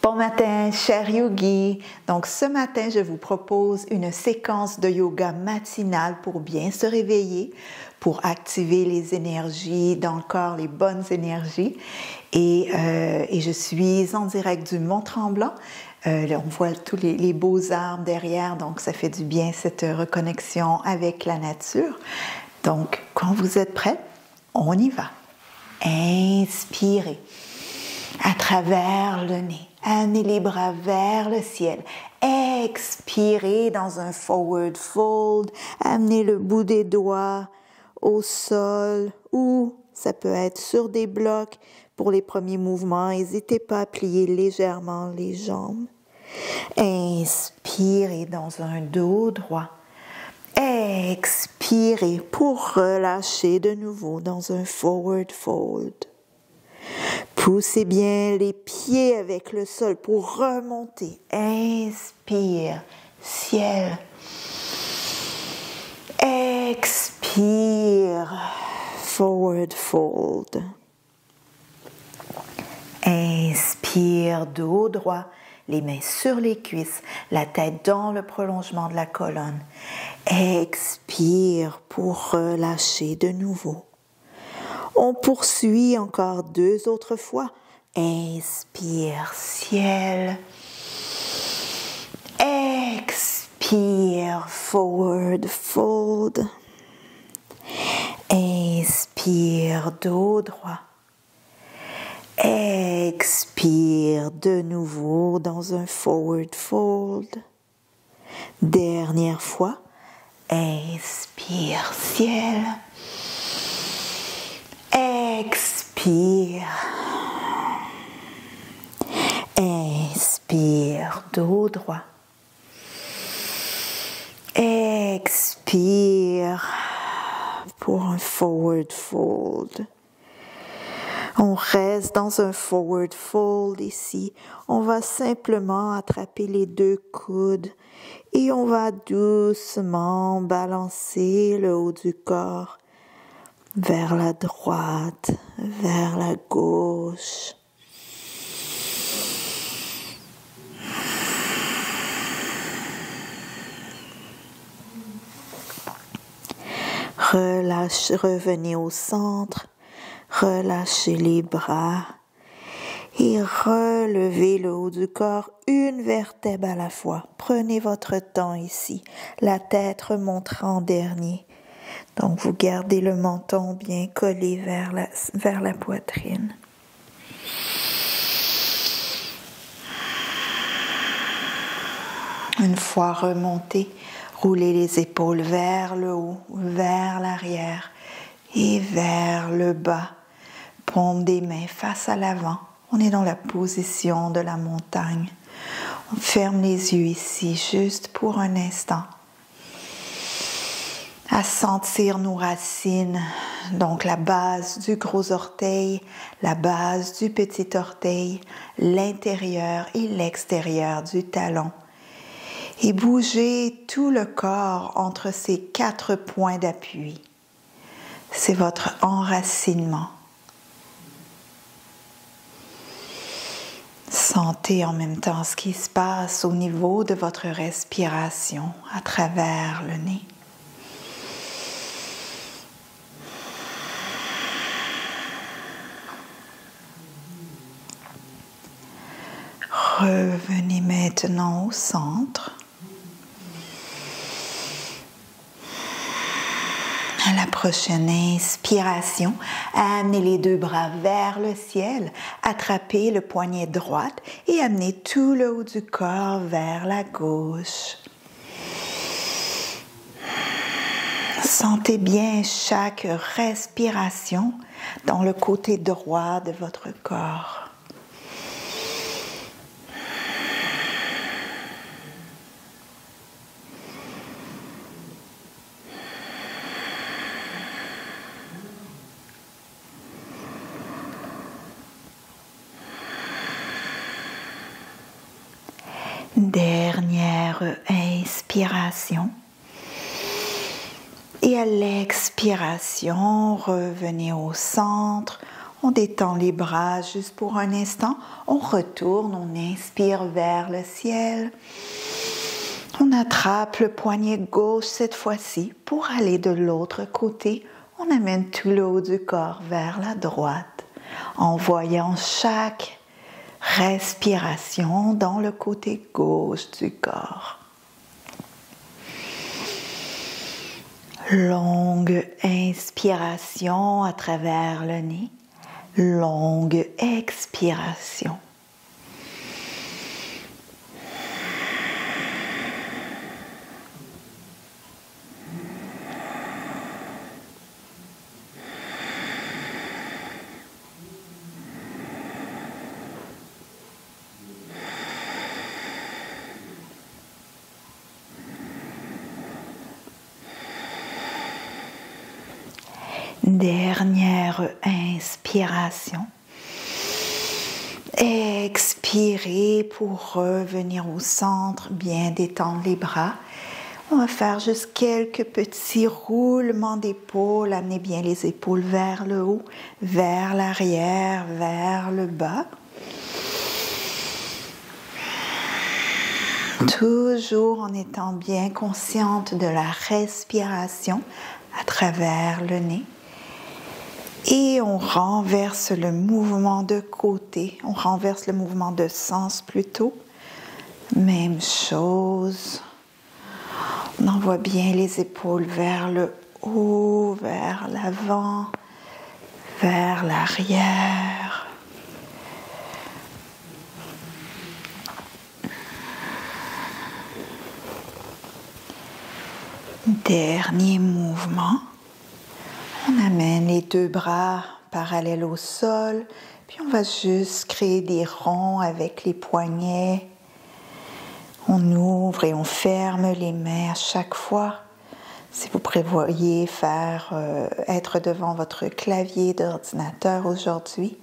Bon matin, chers yogis. Donc ce matin, je vous propose une séquence de yoga matinale pour bien se réveiller, pour activer les énergies dans le corps, les bonnes énergies. Et je suis en direct du Mont-Tremblant. Là, on voit tous les beaux arbres derrière, donc ça fait du bien cette reconnexion avec la nature. Donc, quand vous êtes prêts, on y va. Inspirez à travers le nez. Amenez les bras vers le ciel. Expirez dans un forward fold. Amenez le bout des doigts au sol ou ça peut être sur des blocs pour les premiers mouvements. N'hésitez pas à plier légèrement les jambes. Inspirez dans un dos droit. Expirez pour relâcher de nouveau dans un forward fold. Poussez bien les pieds avec le sol pour remonter. Inspire, ciel. Expire, forward fold. Inspire, dos droit, les mains sur les cuisses, la tête dans le prolongement de la colonne. Expire pour relâcher de nouveau. On poursuit encore 2 autres fois. Inspire, ciel. Expire, forward fold. Inspire, dos droit. Expire de nouveau dans un forward fold. Dernière fois. Inspire, ciel. Expire. Inspire, dos droit. Expire pour un forward fold. On reste dans un forward fold ici. On va simplement attraper les 2 coudes et on va doucement balancer le haut du corps vers la droite, vers la gauche. Revenez au centre, relâchez les bras et relevez le haut du corps, une vertèbre à la fois. Prenez votre temps ici, la tête remonte en dernier. Donc, vous gardez le menton bien collé vers la poitrine. Une fois remonté, roulez les épaules vers le haut, vers l'arrière et vers le bas. Paume des mains face à l'avant. On est dans la position de la montagne. On ferme les yeux ici, juste pour un instant. À sentir nos racines, donc la base du gros orteil, la base du petit orteil, l'intérieur et l'extérieur du talon. Et bougez tout le corps entre ces 4 points d'appui. C'est votre enracinement. Sentez en même temps ce qui se passe au niveau de votre respiration à travers le nez. Revenez maintenant au centre. À la prochaine inspiration, amenez les 2 bras vers le ciel, attrapez le poignet droite et amenez tout le haut du corps vers la gauche. Sentez bien chaque respiration dans le côté droit de votre corps. Dernière inspiration. Et à l'expiration, revenez au centre. On détend les bras juste pour un instant. On retourne, on inspire vers le ciel. On attrape le poignet gauche cette fois-ci pour aller de l'autre côté. On amène tout le haut du corps vers la droite en voyant chaque respiration dans le côté gauche du corps. Longue inspiration à travers le nez, longue expiration. Dernière inspiration. Expirez pour revenir au centre, bien détendre les bras. On va faire juste quelques petits roulements d'épaules. Amenez bien les épaules vers le haut, vers l'arrière, vers le bas. Toujours en étant bien consciente de la respiration à travers le nez. Et on renverse le mouvement de côté, on renverse le mouvement de sens plutôt. Même chose. On envoie bien les épaules vers le haut, vers l'avant, vers l'arrière. Dernier mouvement. On amène les deux bras parallèles au sol, puis on va juste créer des ronds avec les poignets. On ouvre et on ferme les mains à chaque fois. Si vous prévoyez être devant votre clavier d'ordinateur aujourd'hui,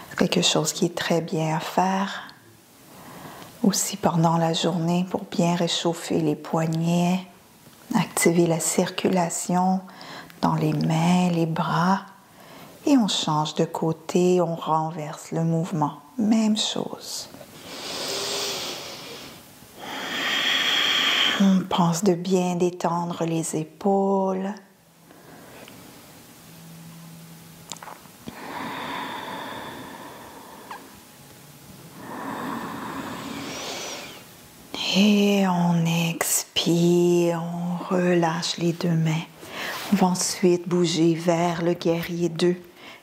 c'est quelque chose qui est très bien à faire. Aussi pendant la journée pour bien réchauffer les poignets, activer la circulation dans les mains, les bras, et on change de côté, on renverse le mouvement. Même chose. On pense de bien détendre les épaules. Et on expire, on relâche les deux mains. On va ensuite bouger vers le guerrier 2.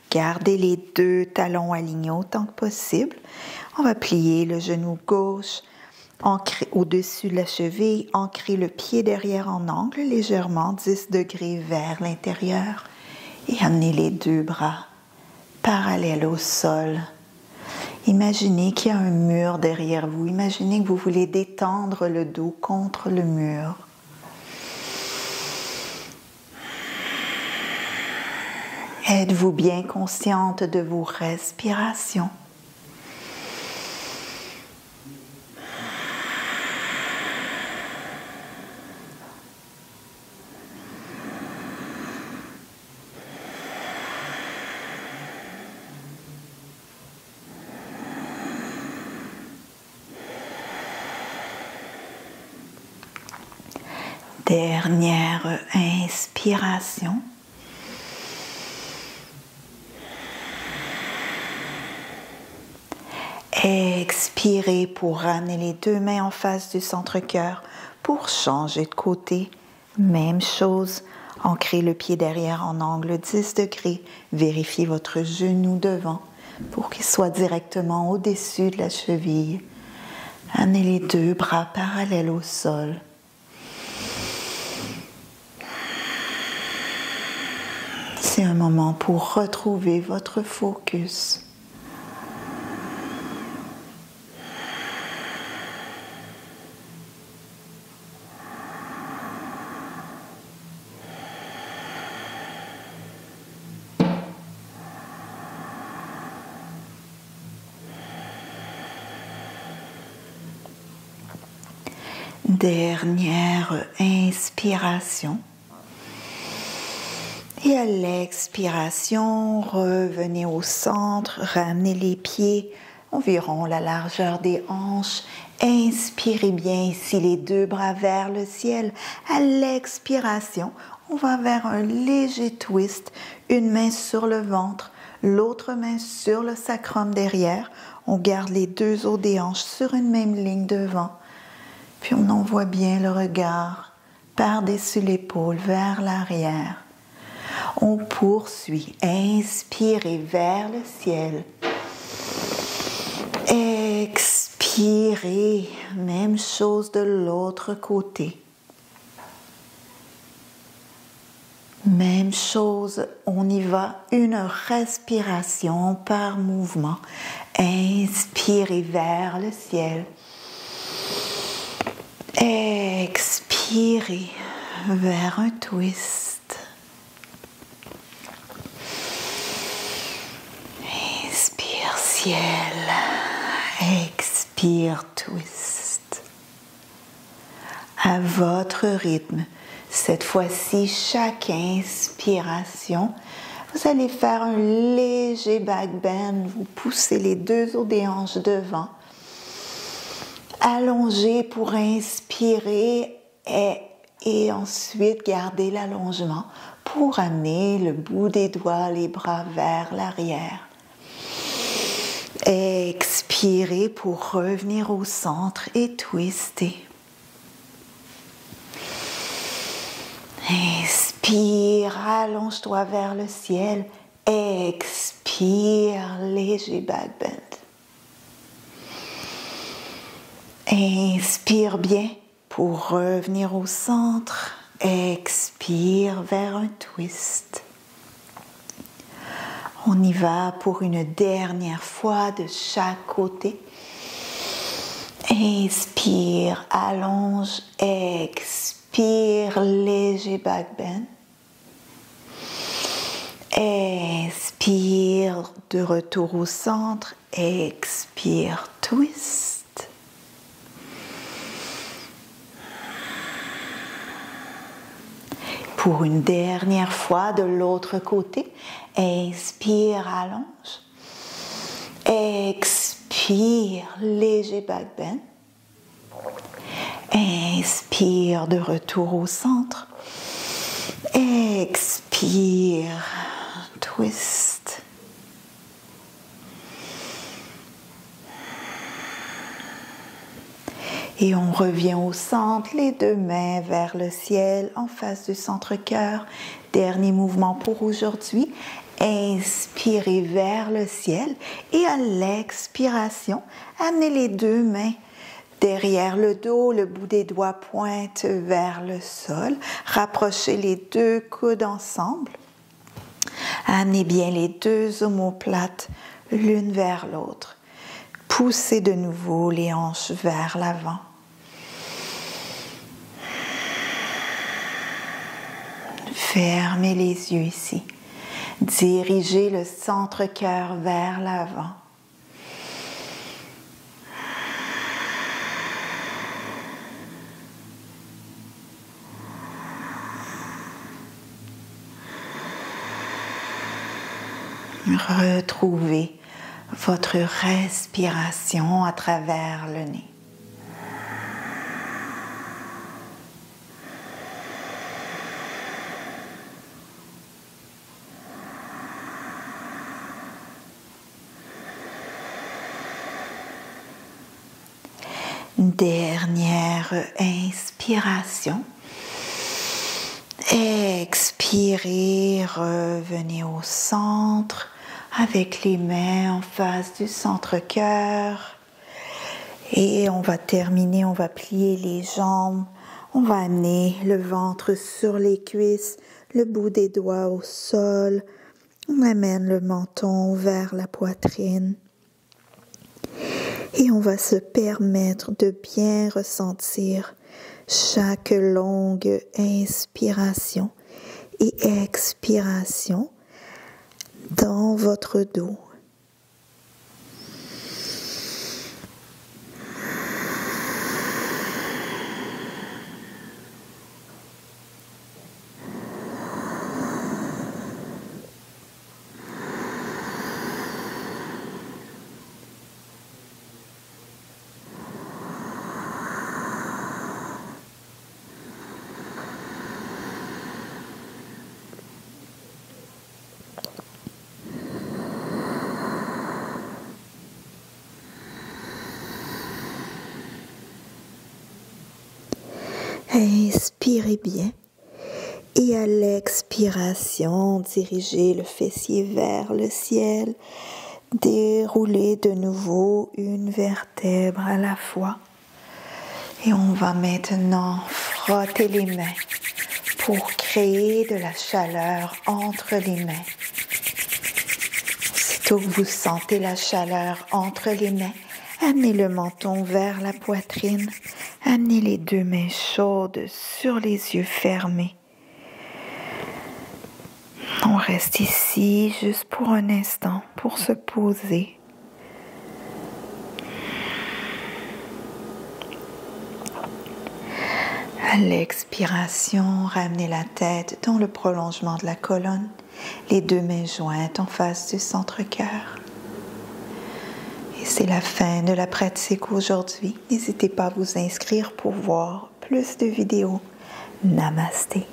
Gardez les deux talons alignés autant que possible. On va plier le genou gauche, ancrer au-dessus de la cheville, ancrer le pied derrière en angle légèrement 10 degrés vers l'intérieur et amener les deux bras parallèles au sol. Imaginez qu'il y a un mur derrière vous. Imaginez que vous voulez détendre le dos contre le mur. Êtes-vous bien consciente de vos respirations? Dernière inspiration. Expirez pour ramener les deux mains en face du centre-cœur pour changer de côté. Même chose, ancrez le pied derrière en angle 10 degrés. Vérifiez votre genou devant pour qu'il soit directement au-dessus de la cheville. Amenez les deux bras parallèles au sol. C'est un moment pour retrouver votre focus. Dernière inspiration. Et à l'expiration, revenez au centre, ramenez les pieds environ la largeur des hanches. Inspirez bien ici les deux bras vers le ciel. À l'expiration, on va vers un léger twist, une main sur le ventre, l'autre main sur le sacrum derrière. On garde les deux os des hanches sur une même ligne devant. Puis on envoie bien le regard par-dessus l'épaule vers l'arrière. On poursuit. Inspirez vers le ciel. Expirez. Même chose de l'autre côté. Même chose, on y va, une respiration par mouvement. Inspirez vers le ciel. Expirez vers un twist. Inspire ciel. Expire twist. À votre rythme. Cette fois-ci, chaque inspiration, vous allez faire un léger back bend. Vous poussez les deux os des hanches devant. Allongez pour inspirer et ensuite gardez l'allongement pour amener le bout des doigts, les bras vers l'arrière. Expirez pour revenir au centre et twister. Inspire, allonge-toi vers le ciel. Expire, léger back bend. Inspire bien pour revenir au centre. Expire vers un twist. On y va pour une dernière fois de chaque côté. Inspire, allonge, expire, léger back bend. Inspire, de retour au centre. Expire, twist. Pour une dernière fois de l'autre côté, inspire, allonge. Expire, léger back bend. Inspire, de retour au centre. Expire, twist. Et on revient au centre, les deux mains vers le ciel, en face du centre-cœur. Dernier mouvement pour aujourd'hui. Inspirez vers le ciel et à l'expiration, amenez les deux mains derrière le dos, le bout des doigts pointe vers le sol. Rapprochez les deux coudes ensemble. Amenez bien les deux omoplates l'une vers l'autre. Poussez de nouveau les hanches vers l'avant. Fermez les yeux ici. Dirigez le centre-cœur vers l'avant. Retrouvez votre respiration à travers le nez. Dernière inspiration. Expirez, revenez au centre avec les mains en face du centre-cœur. Et on va terminer, on va plier les jambes. On va amener le ventre sur les cuisses, le bout des doigts au sol. On amène le menton vers la poitrine. Et on va se permettre de bien ressentir chaque longue inspiration et expiration dans votre dos. Inspirez bien. Et à l'expiration, dirigez le fessier vers le ciel. Déroulez de nouveau une vertèbre à la fois. Et on va maintenant frotter les mains pour créer de la chaleur entre les mains. Aussitôt que vous sentez la chaleur entre les mains, amenez le menton vers la poitrine. Amenez les deux mains chaudes sur les yeux fermés. On reste ici juste pour un instant, pour se poser. À l'expiration, ramenez la tête dans le prolongement de la colonne, les deux mains jointes en face du centre-cœur. Et c'est la fin de la pratique aujourd'hui. N'hésitez pas à vous inscrire pour voir plus de vidéos. Namasté.